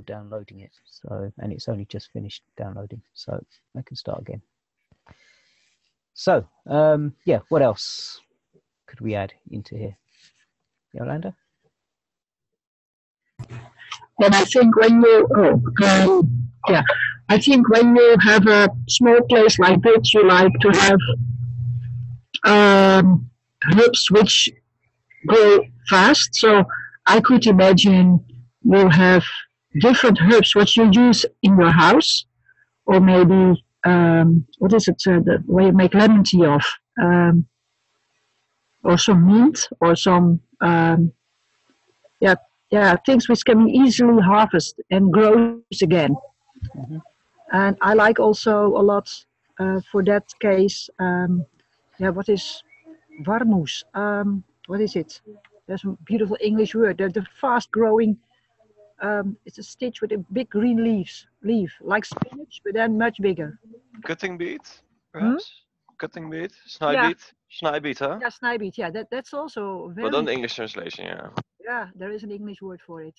downloading it. So, and it's only just finished downloading, so I can start again. So, yeah, what else could we add into here? Yolanda? And I think when you, I think when you have a small place like this, you like to have herbs which grow fast. So I could imagine you have different herbs what you use in your house, or maybe what is it? The way you make lemon tea of, or some mint, or some things which can be easily harvested and grows again. Mm-hmm. And I like also a lot for that case. What is warmoes? What is it? There's a beautiful English word. The fast growing. It's a stitch with a big green leaf, like spinach, but then much bigger. Cutting beet, perhaps? Cutting beet? Snijbeet? Snijbeet, huh? Yeah, snijbeet. Yeah, that's also very... But not the English translation, yeah. Yeah, there is an English word for it.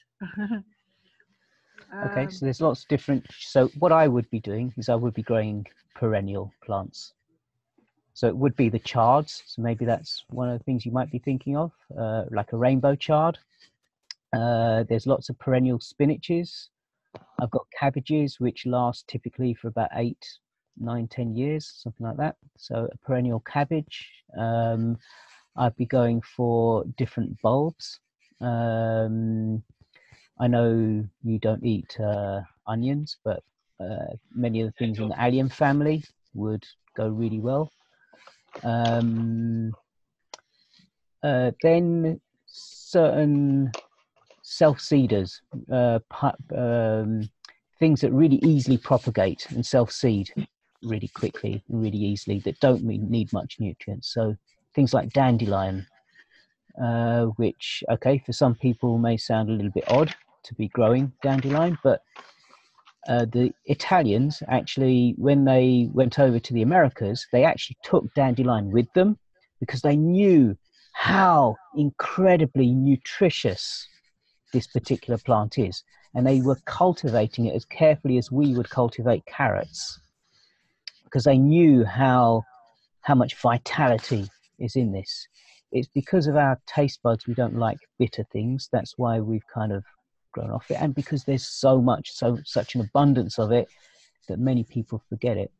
Okay, so there's lots of different... So what I would be doing is I would be growing perennial plants. So it would be the chards. So maybe that's one of the things you might be thinking of, like a rainbow chard. There's lots of perennial spinaches. I've got cabbages, which last typically for about 8, 9, 10 years, something like that. So a perennial cabbage. I'd be going for different bulbs. I know you don't eat onions, but many of the things in the allium family would go really well. Then certain self-seeders, things that really easily propagate and self-seed really quickly and really easily, that don't need much nutrients. So things like dandelion, which, okay, for some people may sound a little bit odd to be growing dandelion, but the Italians actually, when they went over to the Americas, they actually took dandelion with them because they knew how incredibly nutritious this particular plant is, and they were cultivating it as carefully as we would cultivate carrots, because they knew how much vitality is in this. It's because of our taste buds, we don't like bitter things. That's why we've kind of grown off it, and because there's such an abundance of it that many people forget it.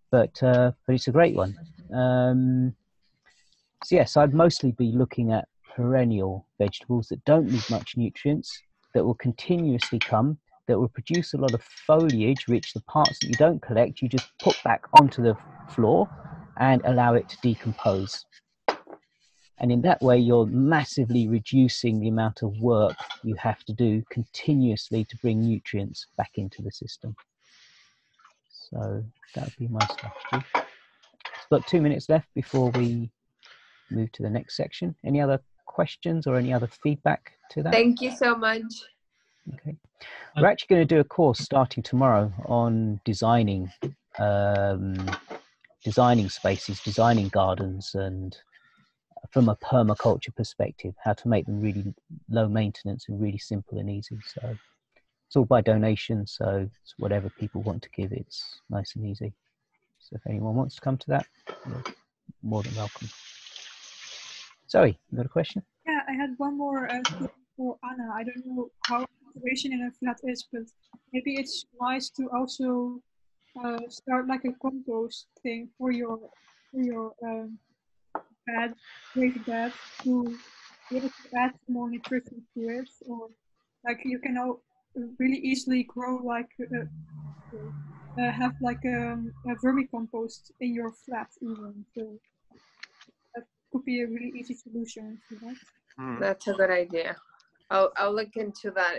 But it's a great one. So yes, I'd mostly be looking at perennial vegetables that don't need much nutrients, that will continuously come, that will produce a lot of foliage, which the parts that you don't collect, you just put back onto the floor and allow it to decompose. And in that way, you're massively reducing the amount of work you have to do continuously to bring nutrients back into the system. So that would be my strategy. It's got 2 minutes left before we move to the next section. Any other questions or any other feedback to that? Thank you so much. Okay. We're actually going to do a course starting tomorrow on designing spaces, designing gardens, and from a permaculture perspective, how to make them really low maintenance and really simple and easy. So it's all by donation, so it's whatever people want to give, it's nice and easy. So if anyone wants to come to that, you're more than welcome. Zoe, you got a question? Yeah, I had one more for Anna. I don't know how cultivation in a flat is, but maybe it's nice to also start like a compost thing for your bed, raised bed, to be able to add more nutrition to it, or like you can really easily grow like have like a vermicompost in your flat even. So that could be a really easy solution to that. That's a good idea. I'll look into that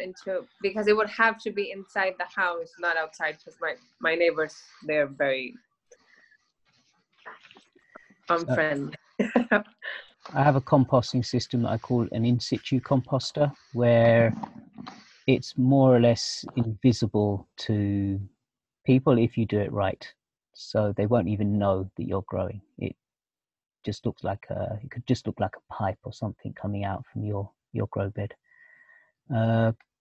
because it would have to be inside the house, not outside, because my neighbors, they're very unfriendly. I have a composting system that I call an in situ composter, where it's more or less invisible to people if you do it right. So they won't even know that you're growing. It just looks like it could just look like a pipe or something coming out from your grow bed.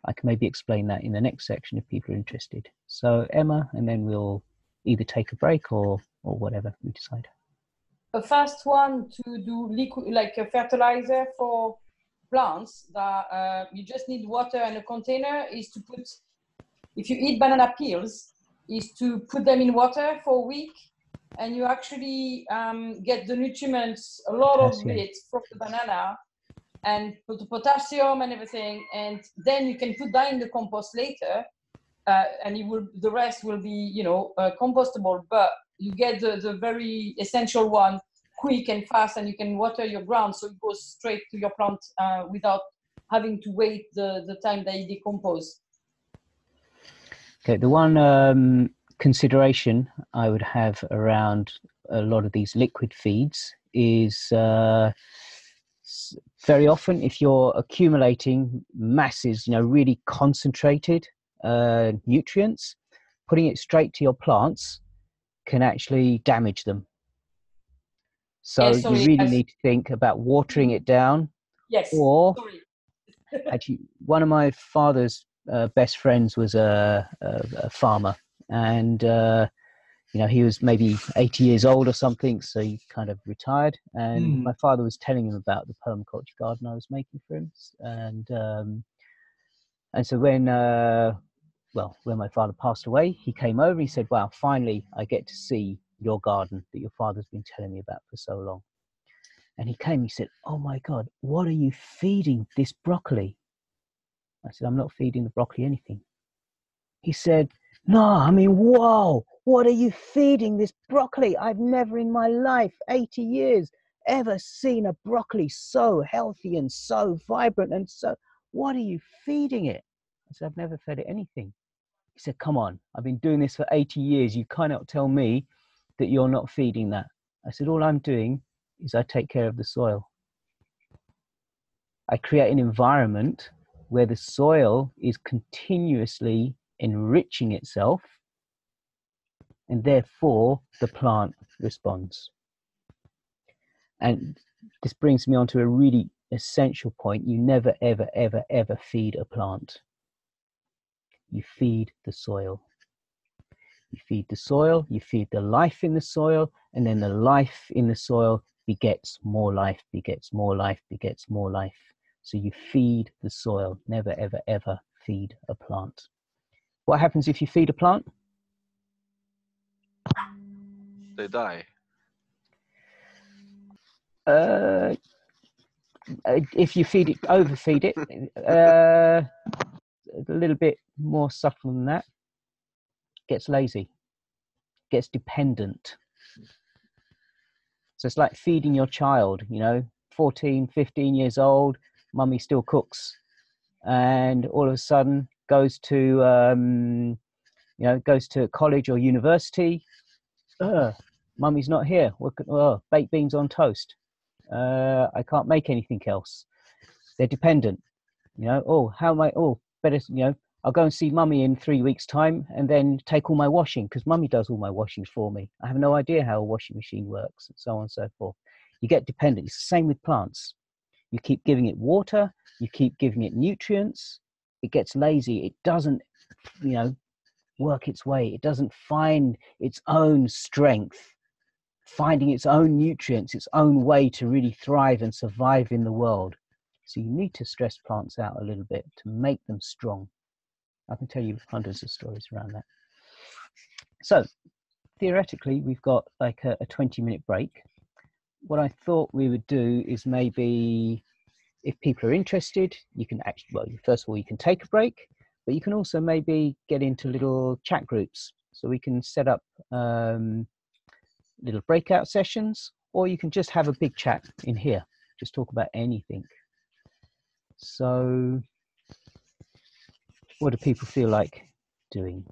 I can maybe explain that in the next section if people are interested. So Emma, and then we'll either take a break or whatever we decide. A fast one to do liquid, like a fertilizer for plants that you just need water and a container, is to put, if you eat banana peels, is to put them in water for a week, and you actually get the nutrients, a lot of it from the banana, and put the potassium and everything, and then you can put that in the compost later, and the rest will be, compostable, but you get the very essential one quick and fast, and you can water your ground so it goes straight to your plant without having to wait the time they decompose. Okay, the one consideration I would have around a lot of these liquid feeds is very often if you're accumulating masses, really concentrated nutrients, putting it straight to your plants can actually damage them. So you really need to think about watering it down. Yes. Or actually, one of my father's best friends was a farmer, and he was maybe 80 years old or something, so he kind of retired. And my father was telling him about the permaculture garden I was making for him, and so when my father passed away, he came over. He said, "Wow, finally, I get to see your garden that your father's been telling me about for so long." And he came. He said, "Oh my God, what are you feeding this broccoli?" I said, "I'm not feeding the broccoli anything." He said, "No, I mean, whoa, what are you feeding this broccoli? I've never in my life, 80 years, ever seen a broccoli so healthy and so vibrant and so, what are you feeding it?" I said, "I've never fed it anything." He said, "Come on, I've been doing this for 80 years. You cannot tell me that you're not feeding that." I said, "All I'm doing is I take care of the soil. I create an environment where the soil is continuously enriching itself, and therefore the plant responds." And this brings me on to a really essential point. You never, ever, ever, ever feed a plant. You feed the soil. You feed the soil, you feed the life in the soil, and then the life in the soil begets more life, begets more life, begets more life. So you feed the soil, never, ever, ever feed a plant. What happens if you feed a plant? They die. If you feed it, overfeed it, a little bit more subtle than that, gets lazy, gets dependent. So it's like feeding your child, 14, 15 years old, mummy still cooks, and all of a sudden goes to college or university. Mummy's not here. Baked beans on toast. I can't make anything else. They're dependent. How am I? Better. I'll go and see mummy in 3 weeks' time, and then take all my washing because mummy does all my washing for me. I have no idea how a washing machine works, and so on and so forth. You get dependent. It's the same with plants. You keep giving it water, you keep giving it nutrients, it gets lazy. It doesn't, work its way. It doesn't find its own strength, finding its own nutrients, its own way to really thrive and survive in the world. So you need to stress plants out a little bit to make them strong. I can tell you hundreds of stories around that. So theoretically, we've got like a 20-minute break. What I thought we would do is maybe, if people are interested, you can actually, first of all, you can take a break, but you can also maybe get into little chat groups. So we can set up little breakout sessions, or you can just have a big chat in here, just talk about anything. So what do people feel like doing?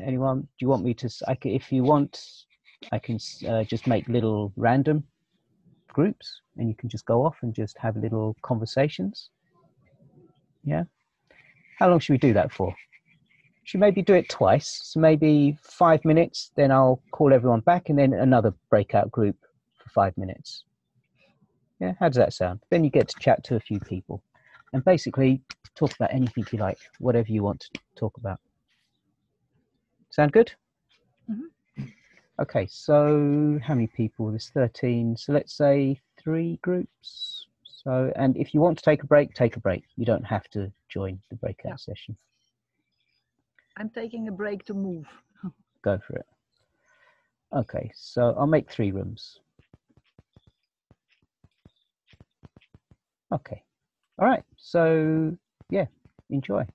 Anyone? Do you want me to, if you want, I can just make little random groups, and you can just go off and just have little conversations. Yeah. How long should we do that for? Should maybe do it twice. So maybe 5 minutes, then I'll call everyone back, and then another breakout group for 5 minutes. Yeah. How does that sound? Then you get to chat to a few people. and basically talk about anything you like, whatever you want to talk about. Sound good? Mhm. Okay, so how many people? There's 13. So let's say 3 groups. So, and if you want to take a break, take a break. You don't have to join the breakout session. I'm taking a break to move. Go for it. Okay, so I'll make 3 rooms. Okay. All right. So yeah, enjoy.